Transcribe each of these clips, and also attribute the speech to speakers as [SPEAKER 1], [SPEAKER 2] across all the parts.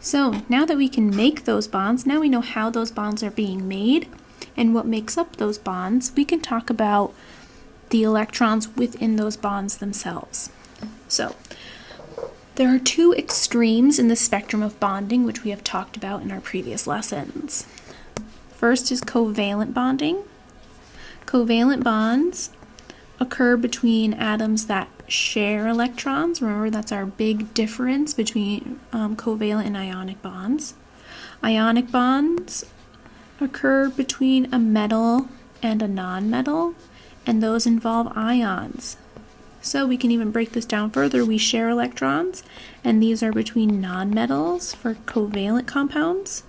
[SPEAKER 1] So now that we can make those bonds, now we know how those bonds are being made and what makes up those bonds, we can talk about the electrons within those bonds themselves. So there are two extremes in the spectrum of bonding, which we have talked about in our previous lessons. First is covalent bonding. Covalent bonds occur between atoms that share electrons. Remember, that's our big difference between covalent and ionic bonds. Ionic bonds occur between a metal and a nonmetal, and those involve ions. So we can even break this down further. We share electrons, and these are between nonmetals for covalent compounds.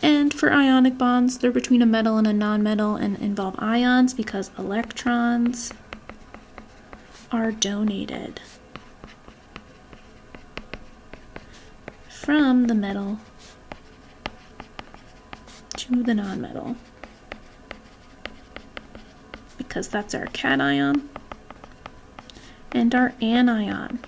[SPEAKER 1] And for ionic bonds, they're between a metal and a nonmetal and involve ions because electrons are donated from the metal to the nonmetal, because that's our cation and our anion.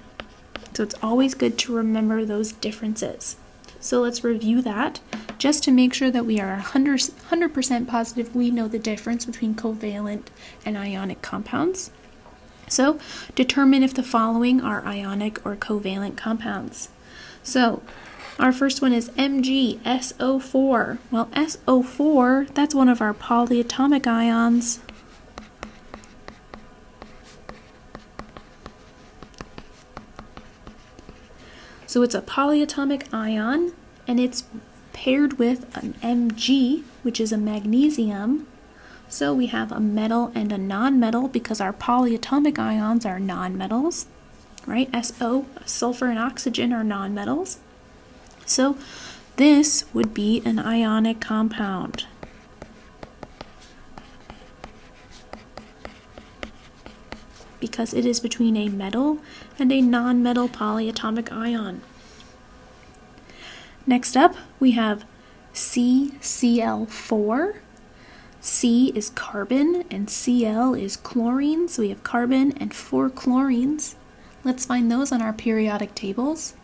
[SPEAKER 1] So it's always good to remember those differences. So let's review that just to make sure that we are 100% positive we know the difference between covalent and ionic compounds. So determine if the following are ionic or covalent compounds. So our first one is MgSO4. Well, SO4, that's one of our polyatomic ions. So it's a polyatomic ion, and it's paired with an Mg, which is a magnesium. So we have a metal and a nonmetal because our polyatomic ions are nonmetals, right? SO, sulfur and oxygen are nonmetals. So this would be an ionic compound. Because it is between a metal and a nonmetal polyatomic ion. Next up, we have CCl4. C is carbon and Cl is chlorine, so we have carbon and 4 chlorines. Let's find those on our periodic tables.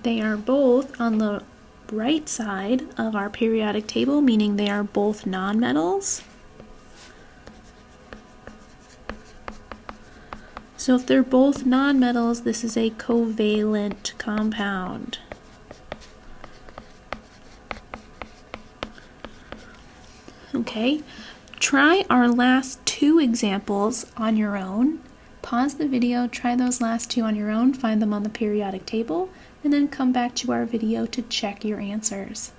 [SPEAKER 1] They are both on the right side of our periodic table, meaning they are both nonmetals. So if they're both nonmetals, this is a covalent compound. Okay, try our last two examples on your own. Pause the video, try those last two on your own, find them on the periodic table, and then come back to our video to check your answers.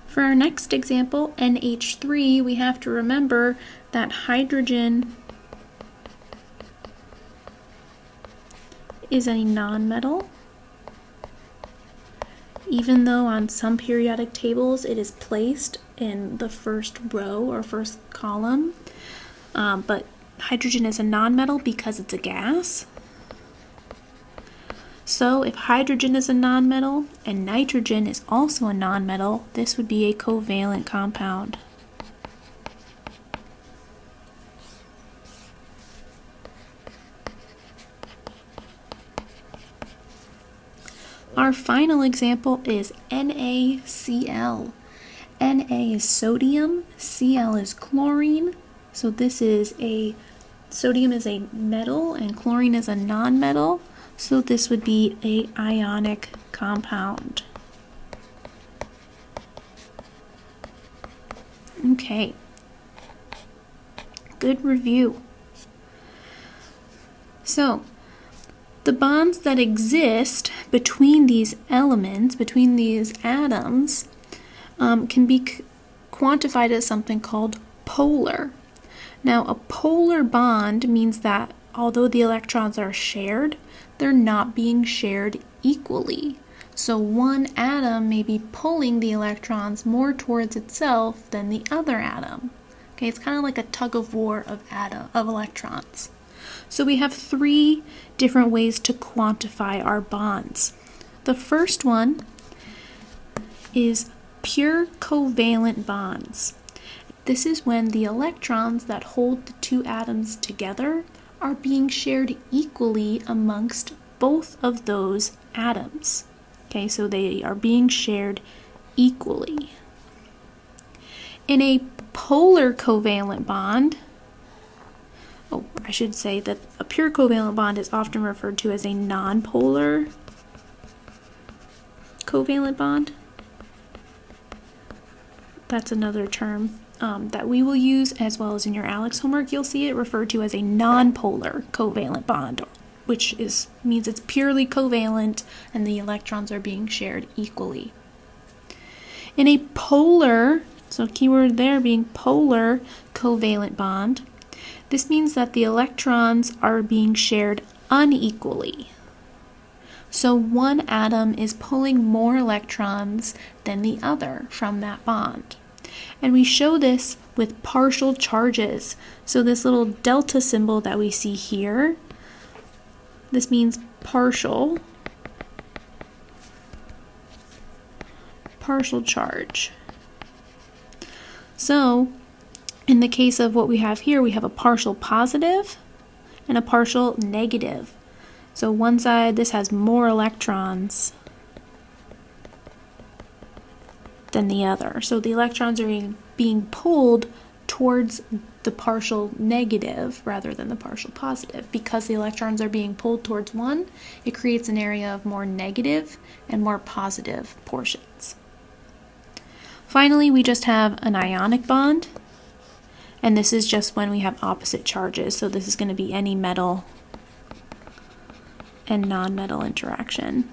[SPEAKER 1] For our next example, NH3, we have to remember that hydrogen is a nonmetal, even though on some periodic tables it is placed in the first row or first column, but hydrogen is a nonmetal because it's a gas. So if hydrogen is a nonmetal and nitrogen is also a nonmetal, this would be a covalent compound. Our final example is NaCl. Na is sodium, Cl is chlorine, so this is sodium is a metal and chlorine is a nonmetal. So this would be an ionic compound. Okay, good review. So the bonds that exist between these elements, between these atoms, can be quantified as something called polar. Now, a polar bond means that although the electrons are shared, they're not being shared equally. So one atom may be pulling the electrons more towards itself than the other atom. Okay, it's kind of like a tug of war of electrons. So we have three different ways to quantify our bonds. The first one is pure covalent bonds. This is when the electrons that hold the two atoms together are being shared equally amongst both of those atoms. Okay, so they are being shared equally. In a polar covalent bond, I should say that a pure covalent bond is often referred to as a nonpolar covalent bond. That's another term that we will use, as well as in your ALEX homework. You'll see it referred to as a nonpolar covalent bond, which means it's purely covalent and the electrons are being shared equally. In a polar, so keyword there being polar covalent bond, this means that the electrons are being shared unequally. So one atom is pulling more electrons than the other from that bond. And we show this with partial charges. So this little delta symbol that we see here, this means partial charge. So in the case of what we have here, we have a partial positive and a partial negative. So one side, this has more electrons than the other. So the electrons are being pulled towards the partial negative rather than the partial positive. Because the electrons are being pulled towards one, it creates an area of more negative and more positive portions. Finally, we just have an ionic bond, and this is just when we have opposite charges. So this is going to be any metal and non-metal interaction.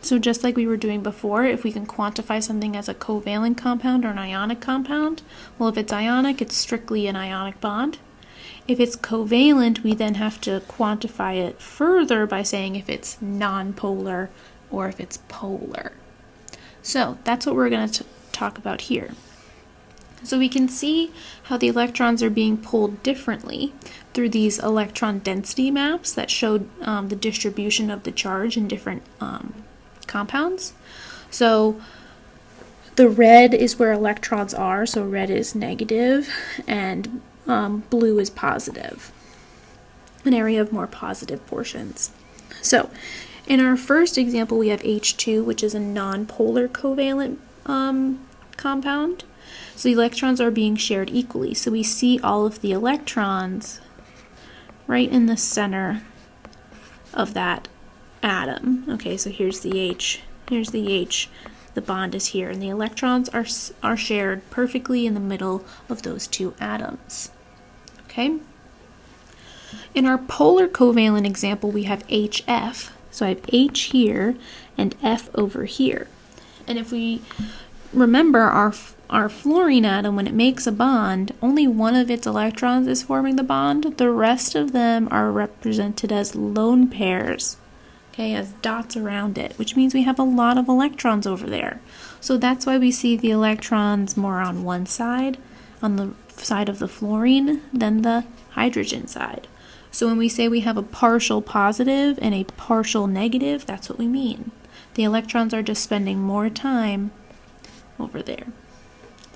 [SPEAKER 1] So just like we were doing before, if we can quantify something as a covalent compound or an ionic compound, well, if it's ionic, it's strictly an ionic bond. If it's covalent, we then have to quantify it further by saying if it's non-polar or if it's polar. So that's what we're going to talk about here. So we can see how the electrons are being pulled differently through these electron density maps that showed the distribution of the charge in different compounds. So the red is where electrons are, so red is negative, and blue is positive, an area of more positive portions. So in our first example, we have H2, which is a non-polar covalent compound. So the electrons are being shared equally. So we see all of the electrons right in the center of that atom. Okay, so here's the H, the bond is here, and the electrons are shared perfectly in the middle of those two atoms. Okay? In our polar covalent example, we have HF. So I have H here and F over here. And if we remember our fluorine atom, when it makes a bond, only one of its electrons is forming the bond. The rest of them are represented as lone pairs, okay, as dots around it, which means we have a lot of electrons over there. So that's why we see the electrons more on one side, on the side of the fluorine, than the hydrogen side. So when we say we have a partial positive and a partial negative, that's what we mean. The electrons are just spending more time over there.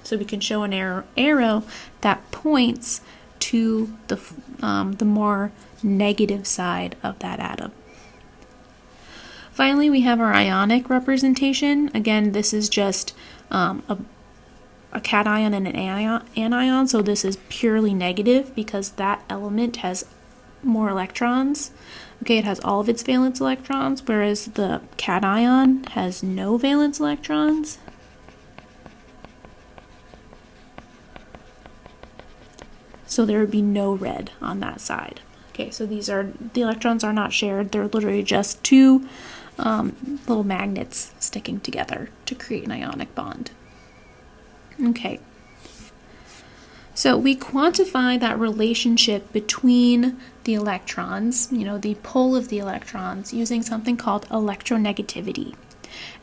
[SPEAKER 1] So we can show an arrow that points to the more negative side of that atom. Finally, we have our ionic representation. Again, this is just a cation and an anion, so this is purely negative because that element has more electrons. Okay, it has all of its valence electrons, whereas the cation has no valence electrons. So there would be no red on that side. Okay, so the electrons are not shared. They're literally just two little magnets sticking together to create an ionic bond. Okay. So we quantify that relationship between the electrons, the pull of the electrons, using something called electronegativity.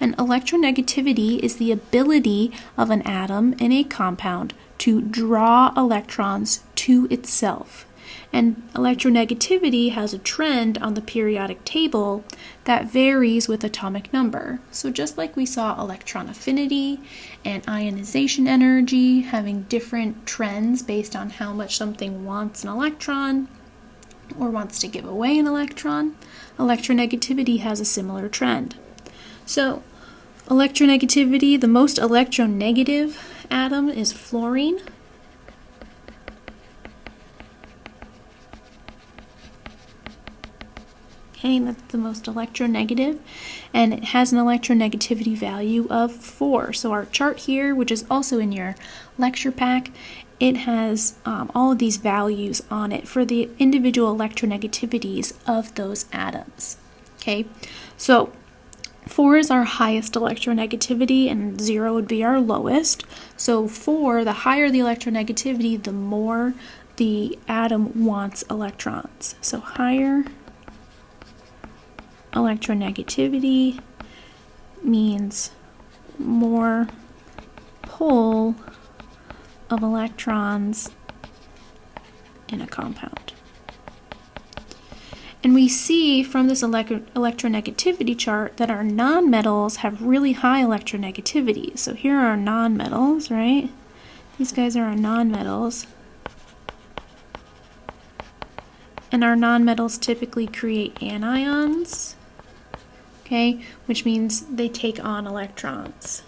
[SPEAKER 1] And electronegativity is the ability of an atom in a compound to draw electrons to itself. And electronegativity has a trend on the periodic table that varies with atomic number. So just like we saw electron affinity and ionization energy having different trends based on how much something wants an electron or wants to give away an electron, electronegativity has a similar trend. So electronegativity, the most electronegative atom is fluorine. Okay, that's the most electronegative, and it has an electronegativity value of 4. So our chart here, which is also in your lecture pack, it has all of these values on it for the individual electronegativities of those atoms. Okay, so 4 is our highest electronegativity and 0 would be our lowest. So 4, the higher the electronegativity, the more the atom wants electrons. So higher electronegativity means more pull of electrons in a compound. And we see from this electronegativity chart that our nonmetals have really high electronegativity. So here are our nonmetals, right? These guys are our nonmetals. And our nonmetals typically create anions, okay, which means they take on electrons,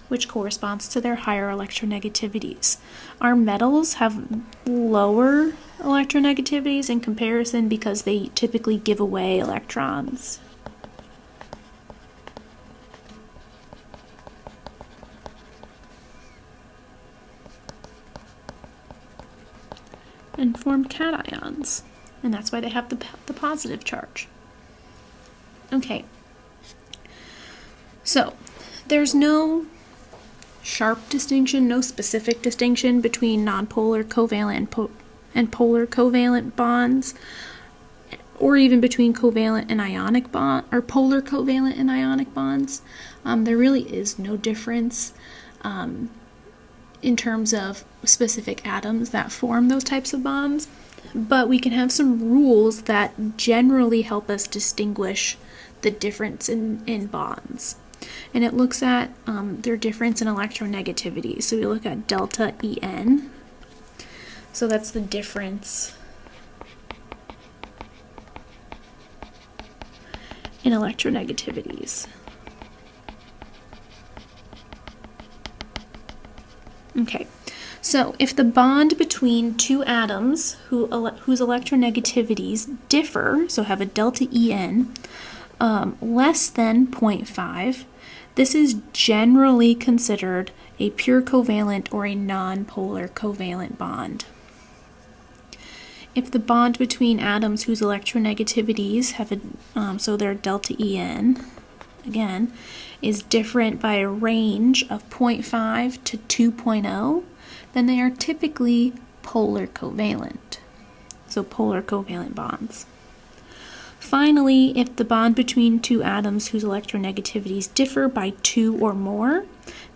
[SPEAKER 1] which corresponds to their higher electronegativities. Our metals have lower electronegativities in comparison because they typically give away electrons. And form cations, and that's why they have the positive charge. Okay, so there's no sharp distinction, no specific distinction between nonpolar covalent and polar covalent bonds, or even between covalent and ionic bond, or polar covalent and ionic bonds. There really is no difference in terms of specific atoms that form those types of bonds, but we can have some rules that generally help us distinguish the difference in bonds. And it looks at their difference in electronegativity. So we look at delta En. So that's the difference in electronegativities. Okay, so if the bond between two atoms whose electronegativities differ, so have a delta En, less than 0.5, this is generally considered a pure covalent or a nonpolar covalent bond. If the bond between atoms whose electronegativities have so their delta En, again, is different by a range of 0.5 to 2.0, then they are typically polar covalent. So polar covalent bonds. Finally, if the bond between two atoms whose electronegativities differ by 2 or more,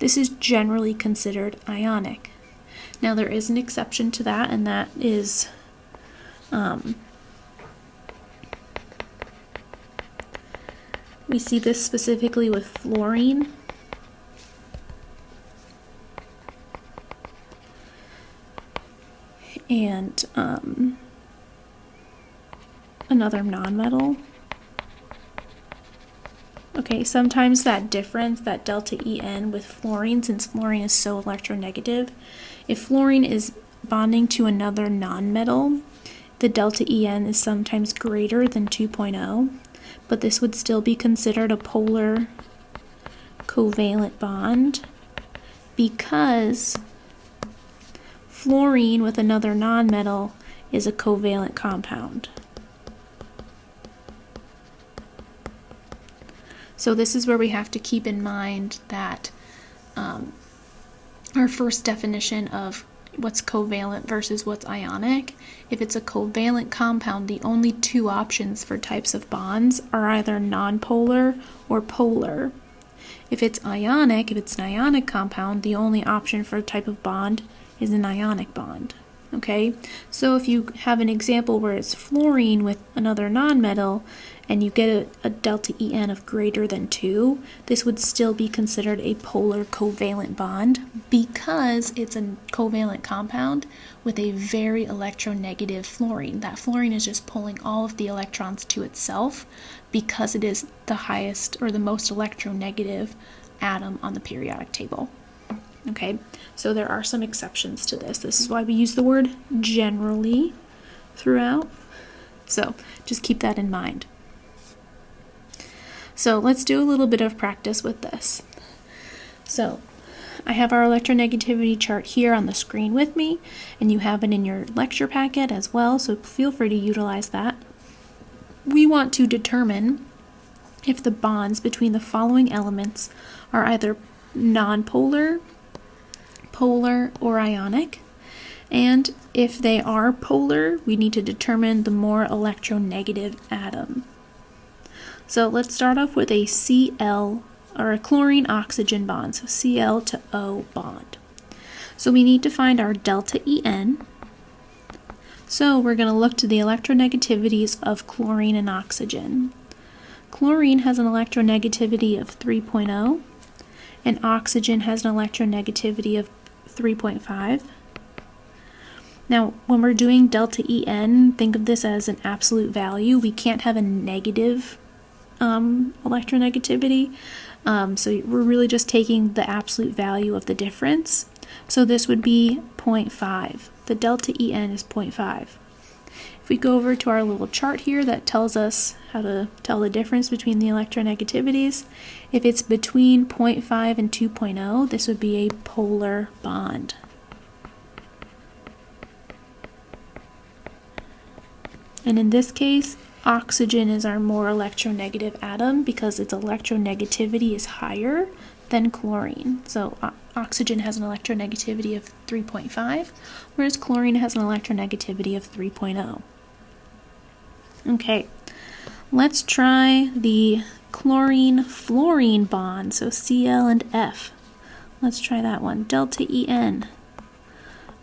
[SPEAKER 1] this is generally considered ionic. Now there is an exception to that, and that is we see this specifically with fluorine. And another nonmetal. Okay, sometimes that difference, that delta En with fluorine, since fluorine is so electronegative, if fluorine is bonding to another nonmetal, the delta En is sometimes greater than 2.0, but this would still be considered a polar covalent bond because fluorine with another nonmetal is a covalent compound. So this is where we have to keep in mind that our first definition of what's covalent versus what's ionic. If it's a covalent compound, the only two options for types of bonds are either nonpolar or polar. If it's ionic, if it's an ionic compound, the only option for a type of bond is an ionic bond. Okay, so if you have an example where it's fluorine with another nonmetal and you get a delta En of greater than 2, this would still be considered a polar covalent bond because it's a covalent compound with a very electronegative fluorine. That fluorine is just pulling all of the electrons to itself because it is the highest or the most electronegative atom on the periodic table. Okay, so there are some exceptions to this. This is why we use the word generally throughout. So just keep that in mind. So let's do a little bit of practice with this. So I have our electronegativity chart here on the screen with me, and you have it in your lecture packet as well, so feel free to utilize that. We want to determine if the bonds between the following elements are either nonpolar, polar, or ionic, and if they are polar, we need to determine the more electronegative atom. So let's start off with a Cl, or a chlorine-oxygen bond, so Cl to O bond. So we need to find our delta En. So we're going to look to the electronegativities of chlorine and oxygen. Chlorine has an electronegativity of 3.0, and oxygen has an electronegativity of 3.5. Now, when we're doing delta En, think of this as an absolute value. We can't have a negative electronegativity, so we're really just taking the absolute value of the difference. So this would be 0.5. The delta En is 0.5. If we go over to our little chart here that tells us how to tell the difference between the electronegativities, if it's between 0.5 and 2.0, this would be a polar bond. And in this case, oxygen is our more electronegative atom because its electronegativity is higher than chlorine. So oxygen has an electronegativity of 3.5, whereas chlorine has an electronegativity of 3.0. Okay, let's try the chlorine-fluorine bond, so Cl and F. Let's try that one. Delta En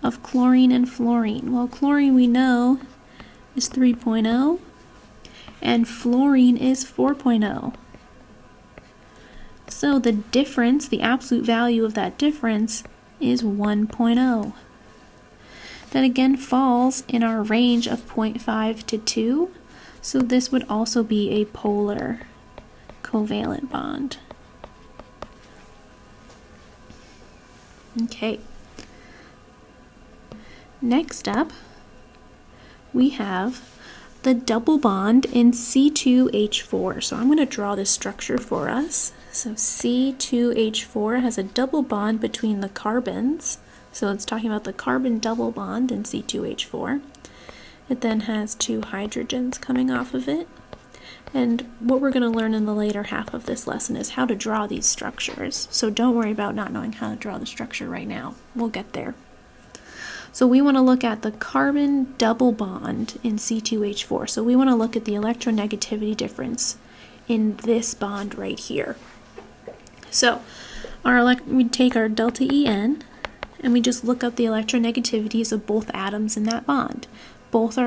[SPEAKER 1] of chlorine and fluorine. Well, chlorine we know is 3.0, and fluorine is 4.0. So the difference, the absolute value of that difference, is 1.0. That again falls in our range of 0.5 to 2, so this would also be a polar covalent bond. Okay. Next up, we have the double bond in C2H4. So I'm going to draw this structure for us. So C2H4 has a double bond between the carbons. So it's talking about the carbon double bond in C2H4. It then has two hydrogens coming off of it. And what we're going to learn in the later half of this lesson is how to draw these structures. So don't worry about not knowing how to draw the structure right now. We'll get there. So we want to look at the carbon double bond in C2H4. So we want to look at the electronegativity difference in this bond right here. So we take our delta En and we just look up the electronegativities of both atoms in that bond. Both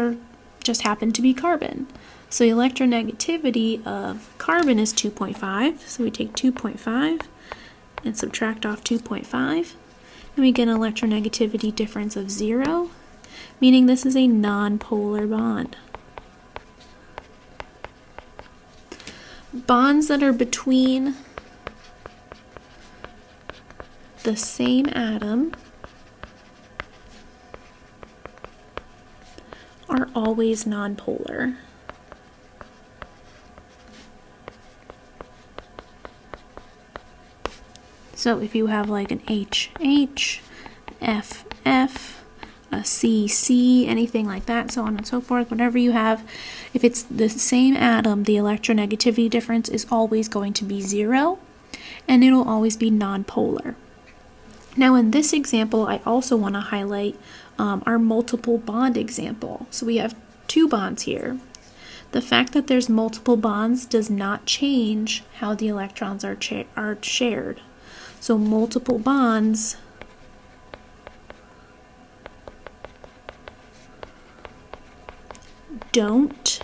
[SPEAKER 1] just happen to be carbon. So the electronegativity of carbon is 2.5. So we take 2.5 and subtract off 2.5. And we get an electronegativity difference of 0, meaning this is a nonpolar bond. Bonds that are between the same atom are always nonpolar. So if you have like an HH, FF, a CC, anything like that, so on and so forth, whatever you have, if it's the same atom, the electronegativity difference is always going to be 0, and it'll always be nonpolar. Now in this example, I also want to highlight our multiple bond example. So we have 2 bonds here. The fact that there's multiple bonds does not change how the electrons are shared. So multiple bonds don't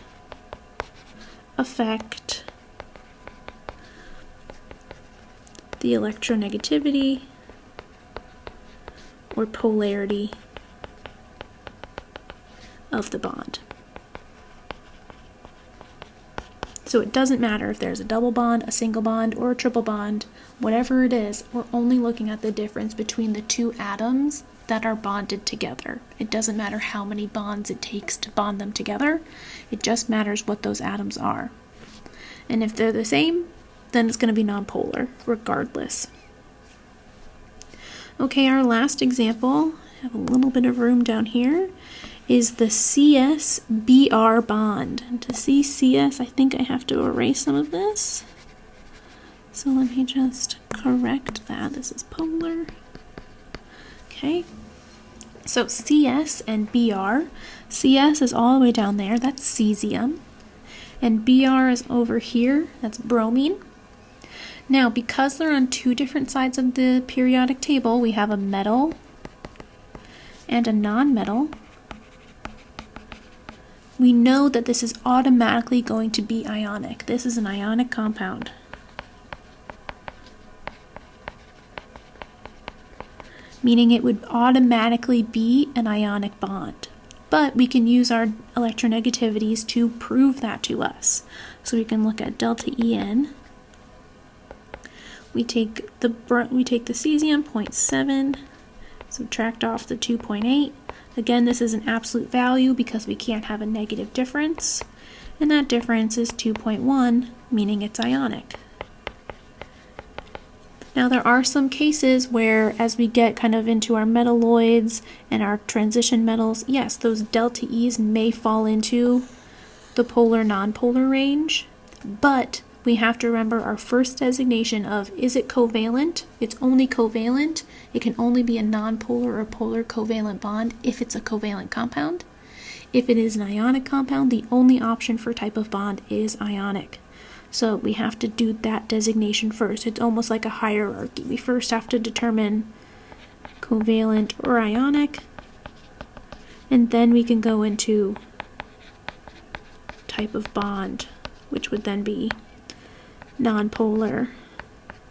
[SPEAKER 1] affect the electronegativity or polarity of the bond. So it doesn't matter if there's a double bond, a single bond, or a triple bond, whatever it is, we're only looking at the difference between the 2 atoms that are bonded together. It doesn't matter how many bonds it takes to bond them together, it just matters what those atoms are. And if they're the same, then it's going to be nonpolar, regardless. Okay, our last example, I have a little bit of room down here, is the CS-Br bond. And to see CS, I think I have to erase some of this. So let me just correct that. This is polar. Okay. So CS and Br. CS is all the way down there. That's cesium. And Br is over here. That's bromine. Now, because they're on 2 different sides of the periodic table, we have a metal and a non-metal. We know that this is automatically going to be ionic. This is an ionic compound. Meaning it would automatically be an ionic bond. But we can use our electronegativities to prove that to us. So we can look at delta En. We take the cesium, 0.7, subtract off the 2.8. Again, this is an absolute value because we can't have a negative difference. And that difference is 2.1, meaning it's ionic. Now there are some cases where as we get kind of into our metalloids and our transition metals, yes, those delta E's may fall into the polar-nonpolar range, but we have to remember our first designation of, is it covalent? It's only covalent. It can only be a nonpolar or polar covalent bond if it's a covalent compound. If it is an ionic compound, the only option for type of bond is ionic. So we have to do that designation first. It's almost like a hierarchy. We first have to determine covalent or ionic, and then we can go into type of bond, which would then be nonpolar,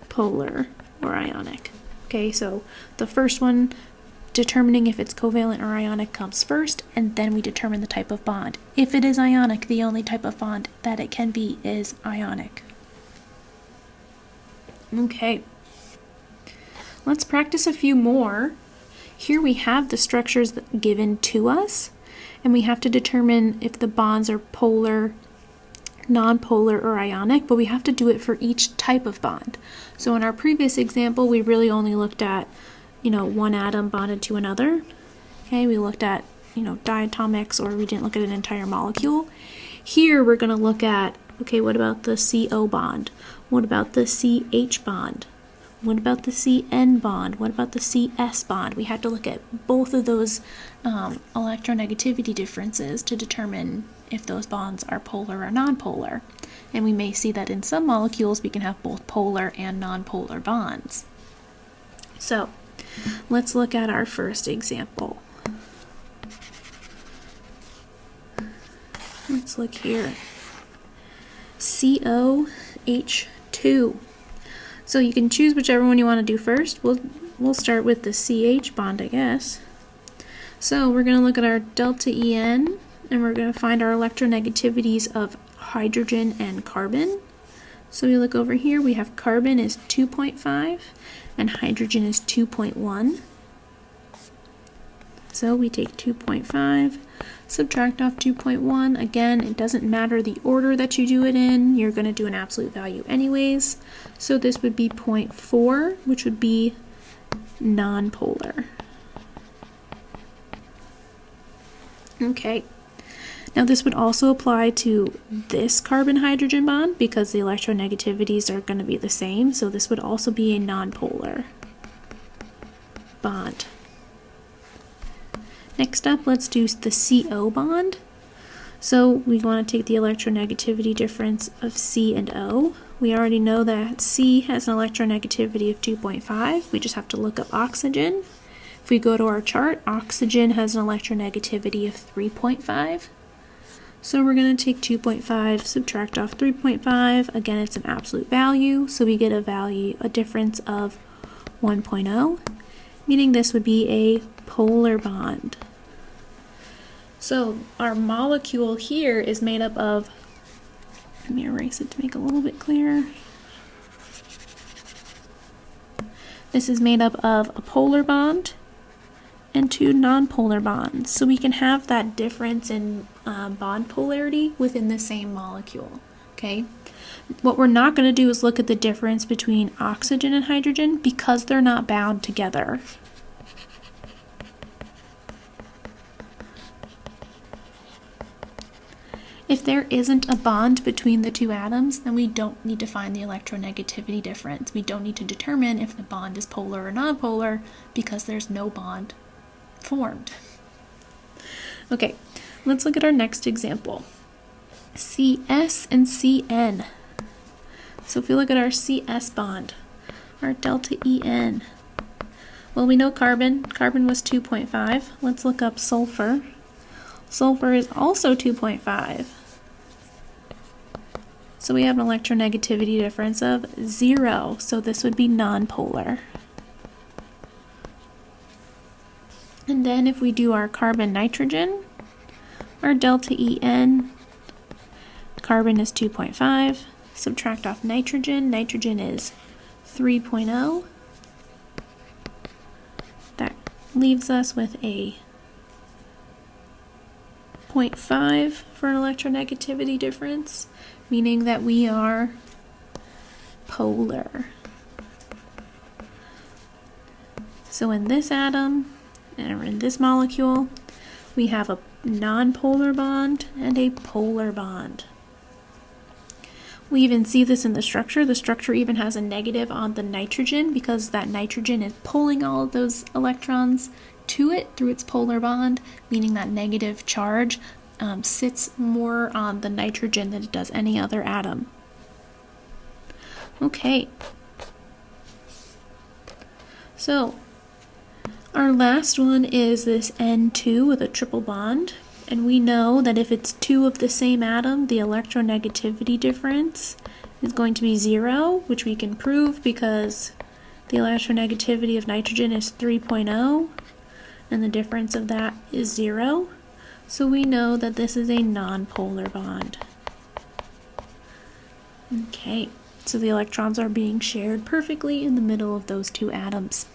[SPEAKER 1] polar, or ionic. Okay, so the first one, determining if it's covalent or ionic, comes first, and then we determine the type of bond. If it is ionic, the only type of bond that it can be is ionic. Okay, let's practice a few more. Here we have the structures given to us, and we have to determine if the bonds are polar, nonpolar, or ionic, but we have to do it for each type of bond. So in our previous example, we really only looked at, one atom bonded to another. Okay, we looked at, diatomics, or we didn't look at an entire molecule. Here we're going to look at, okay, what about the CO bond? What about the CH bond? What about the CN bond? What about the CS bond? We have to look at both of those electronegativity differences to determine if those bonds are polar or nonpolar. And we may see that in some molecules we can have both polar and nonpolar bonds. So let's look at our first example. Let's look here. COH2. So you can choose whichever one you want to do first. We'll start with the CH bond, I guess. So we're going to look at our delta En, and we're going to find our electronegativities of hydrogen and carbon. So we look over here, we have carbon is 2.5 and hydrogen is 2.1. So we take 2.5, subtract off 2.1. Again, it doesn't matter the order that you do it in, you're going to do an absolute value anyways. So this would be 0.4, which would be nonpolar. Okay. Now this would also apply to this carbon-hydrogen bond because the electronegativities are going to be the same, so this would also be a nonpolar. bond. Next up, let's do the CO bond. So we want to take the electronegativity difference of C and O. We already know that C has an electronegativity of 2.5. We just have to look up oxygen. If we go to our chart, oxygen has an electronegativity of 3.5. So we're going to take 2.5, subtract off 3.5. Again, it's an absolute value, so we get a difference of 1.0, meaning this would be a polar bond. So our molecule here is made up of, let me erase it to make it a little bit clearer. This is made up of a polar bond and two nonpolar bonds. So we can have that difference in bond polarity within the same molecule, okay? What we're not going to do is look at the difference between oxygen and hydrogen because they're not bound together. If there isn't a bond between the two atoms, then we don't need to find the electronegativity difference. We don't need to determine if the bond is polar or nonpolar because there's no bond formed. Okay, let's look at our next example. CS and CN. So if we look at our CS bond, our delta EN, well, we know carbon was 2.5. Let's look up sulfur. Sulfur is also 2.5. So we have an electronegativity difference of 0. So this would be nonpolar. And then if we do our carbon-nitrogen, our delta EN, carbon is 2.5. Subtract off nitrogen. Nitrogen is 3.0. That leaves us with a 0.5 for an electronegativity difference, meaning that we are polar. So in this atom, and in this molecule, we have a nonpolar bond and a polar bond. We even see this in the structure. The structure even has a negative on the nitrogen because that nitrogen is pulling all of those electrons to it through its polar bond, meaning that negative charge sits more on the nitrogen than it does any other atom. Okay. So our last one is this N2 with a triple bond, and we know that if it's two of the same atom, the electronegativity difference is going to be 0, which we can prove because the electronegativity of nitrogen is 3.0, and the difference of that is 0. So we know that this is a nonpolar bond. Okay, so the electrons are being shared perfectly in the middle of those two atoms.